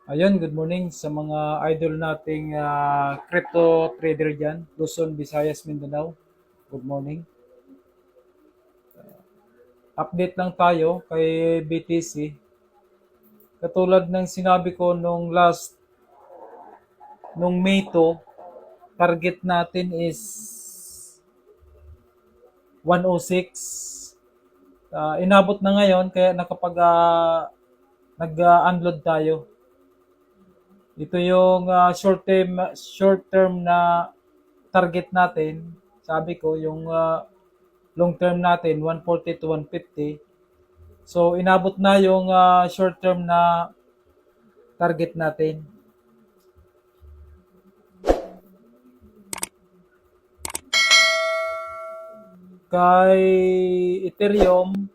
Ayun, good morning sa mga idol nating crypto trader dyan, Luzon, Visayas, Mindanao. Good morning. Update lang tayo kay BTC. Katulad ng sinabi ko nung May 2, target natin is 106. Inabot na ngayon kaya nag-unload tayo. Ito yung short term na target natin. Sabi ko yung long term natin 140 to 150. So inabot na yung short term na target natin. Kay Ethereum,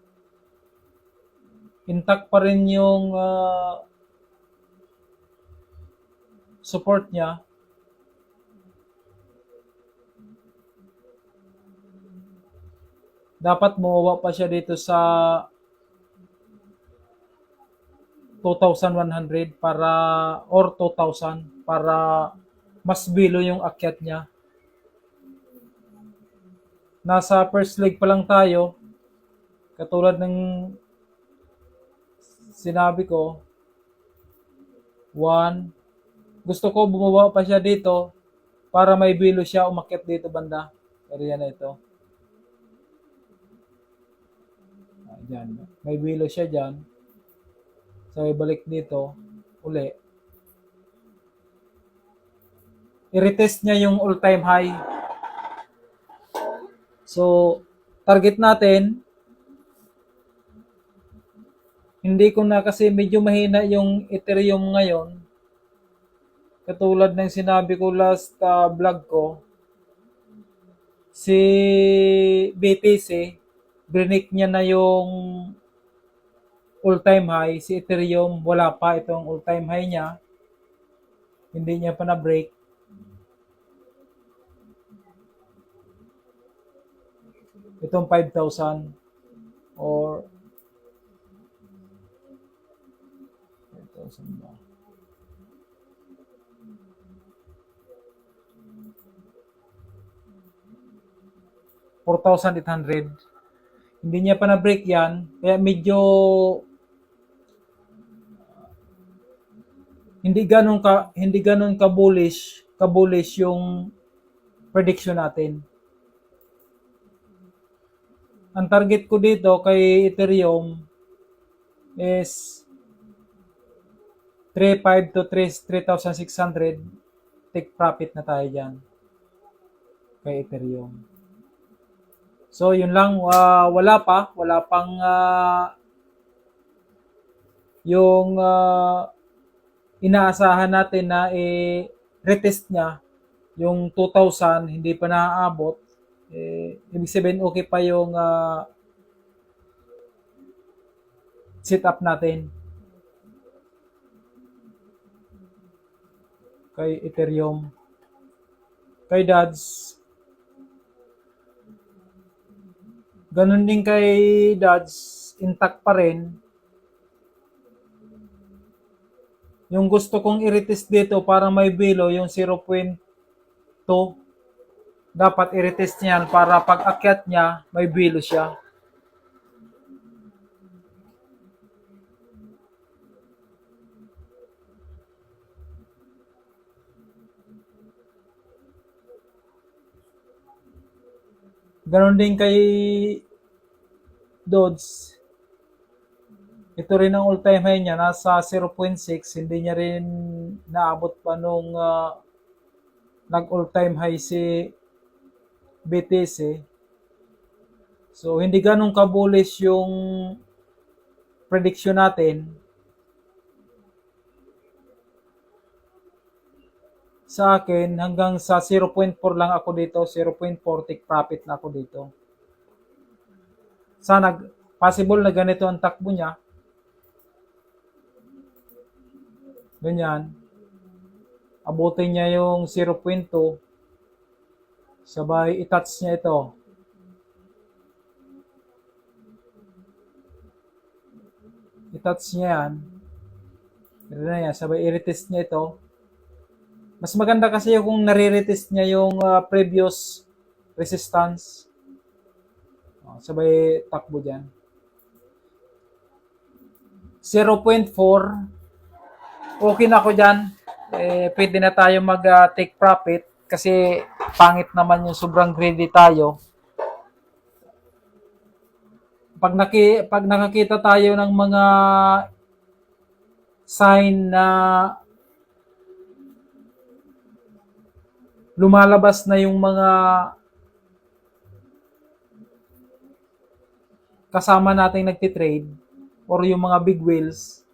intact pa rin yung support niya. Dapat bumaba pa siya dito sa 2,100 or 2,000 para mas bilo yung akyat niya. Nasa first leg pa lang tayo. Katulad ng sinabi ko, 1. Gusto ko bumaba pa siya dito para may bilo siya umakyat dito banda. Area na ito. Diyan. May bilo siya dyan. So, ibalik dito. Uli. I-retest niya yung all-time high. So, target natin, hindi ko na kasi medyo mahina yung Ethereum ngayon. Katulad ng sinabi ko last vlog ko, si BTC, brinik niya na yung all-time high. Si Ethereum, wala pa itong all-time high niya. Hindi niya pa na-break. Itong 5,000 or 5,000 ba? $4,800. Hindi niya pa na-break yan. Kaya medyo hindi ganun ka bullish yung prediction natin. Ang target ko dito kay Ethereum is 3,500 to 3,600. Take profit na tayo dyan kay Ethereum. So, yun lang. Wala pang yung inaasahan natin na retest niya yung 2,000, hindi pa naaabot. Ibig sabihin, okay pa yung setup natin kay Ethereum. Kay Dads, ganun din kay Dads, intact pa rin. Yung gusto kong i-retest dito para may bilo yung 0.2, dapat i-retest niyan para pag akyat niya, may bilo siya. Ganon din kay Dodge. Ito rin ang all-time high niya, nasa 0.6. Hindi niya rin naabot pa nung nag-all-time high si BTC. So, hindi ganun ka-bullish yung prediction natin. Sa akin, hanggang sa 0.4 lang ako dito. 0.4 take profit na ako dito. Sana possible na ganito ang takbo niya. Ganyan. Abutin niya yung 0.2. Sabay i-touch niya ito. I-touch niya yan. Ito na yan, sabay i-retest niya ito. Mas maganda kasi kung nare-retest niya yung previous resistance. Sabay takbo dyan. 0.4. Okay na ako dyan. Pwede na tayo mag-take profit kasi pangit naman yung sobrang greedy tayo. Pag nakakita tayo ng mga sign na lumalabas na yung mga kasama nating nagtitrade or yung mga big whales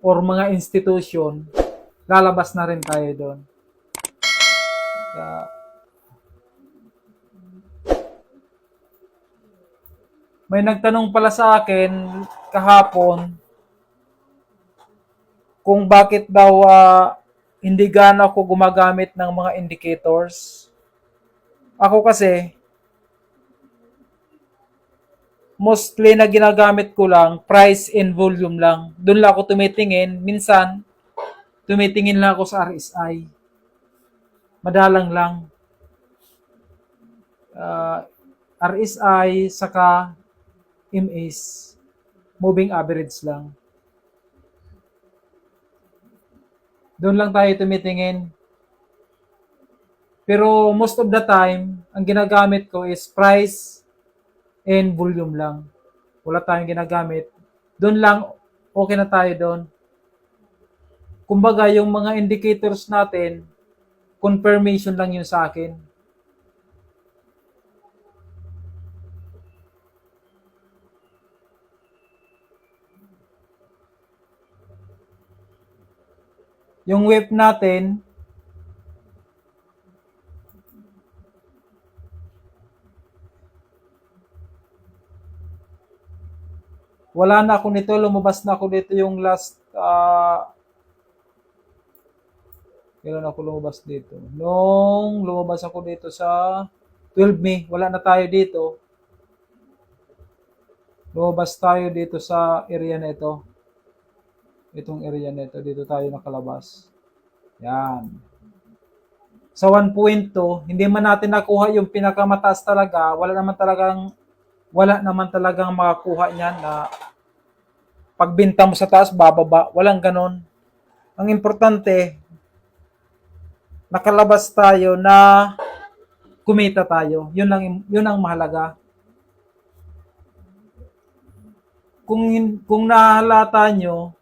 or mga institution, lalabas na rin tayo doon. May nagtanong pala sa akin kahapon kung bakit daw hindi gaano ako gumagamit ng mga indicators. Ako kasi, mostly na ginagamit ko lang, price and volume lang. Doon lang ako tumitingin. Minsan, tumitingin lang ako sa RSI. Madalang lang. RSI saka MAs. Moving average lang. Doon lang tayo tumitingin. Pero most of the time, ang ginagamit ko is price and volume lang. Wala tayong ginagamit. Doon lang, okay na tayo doon. Kumbaga, yung mga indicators natin, confirmation lang yun sa akin. Yung wave natin, wala na ako nito, lumabas na ako dito yung last, kailan ako lumabas dito? Nung lumabas ako dito sa 12 May, wala na tayo dito. Lumabas tayo dito sa area na ito. Itong area na ito, dito tayo nakalabas. Yan. Sa 1.2, hindi man natin nakuha yung pinakamataas talaga, wala naman talagang makakuha niyan na pagbenta mo sa taas, bababa. Walang ganon. Ang importante, nakalabas tayo na kumita tayo. Yun ang mahalaga. Kung nahalata nyo,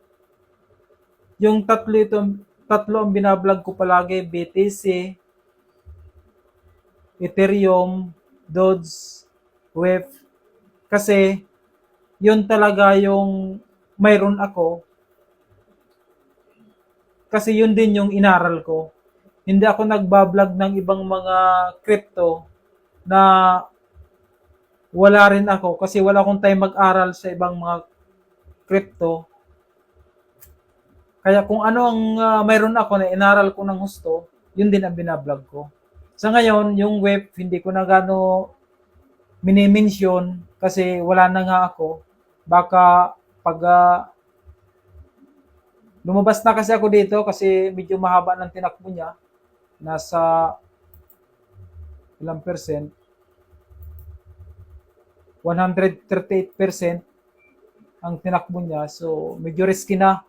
yung tatlo ang binablog ko palagi, BTC, Ethereum, Doge, WEF. Kasi, yun talaga yung mayroon ako. Kasi yun din yung inaral ko. Hindi ako nagbablog ng ibang mga crypto na wala rin ako kasi wala akong time mag-aral sa ibang mga crypto. Kaya kung ano ang mayroon ako na inaral ko ng husto, yun din ang binablog ko. Sa ngayon, yung web, hindi ko na gano mini-mention kasi wala na nga ako. Baka pag lumabas na kasi ako dito kasi medyo mahaba ng tinakbo niya. Nasa ilang percent? 138% ang tinakbo niya. So, medyo risky na.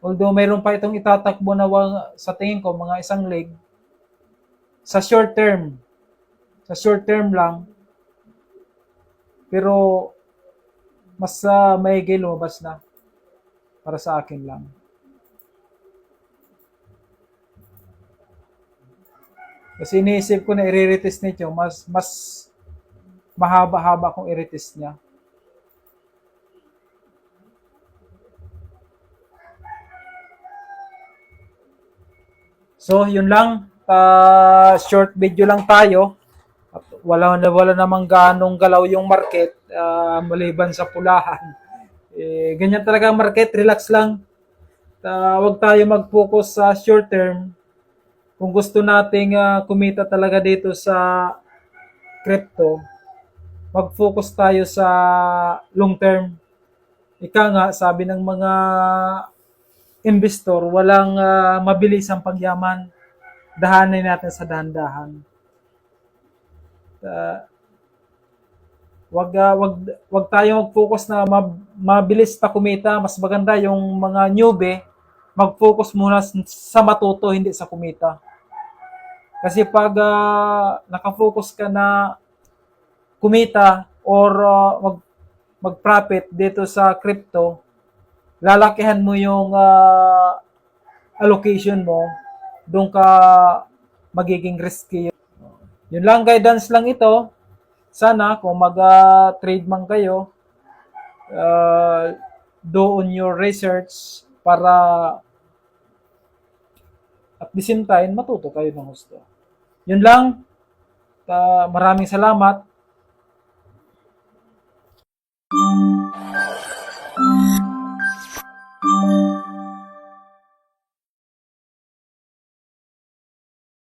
Although mayroon pa itong itatakbo na sa tingin ko mga isang leg sa short term. Sa short term lang. Pero mas maigi lumabas na para sa akin lang. Kasi iniisip ko na i-retest nito, mas mahaba-haba kung i-retest niya. So, yun lang. Short video lang tayo. At wala namang ganong galaw yung market maliban sa pulahan. Ganyan talaga ang market. Relax lang. Huwag tayo mag-focus sa short term. Kung gusto nating kumita talaga dito sa crypto, mag-focus tayo sa long term. Ika nga, sabi ng mga investor, walang mabilis ang pagyaman. Dahanin natin sa dahan-dahan. Uh, wag tayong mag-focus na mabilis na kumita. Mas maganda yung mga newbie, mag-focus muna sa matuto, hindi sa kumita. Kasi pag nakafocus ka na kumita or mag-profit dito sa crypto, lalakihan mo yung allocation mo, doon ka magiging risky. Yun lang, guidance lang ito. Sana kung mag-trade man kayo, do on your research para at the same time matuto kayo ng gusto. Yun lang. Maraming salamat.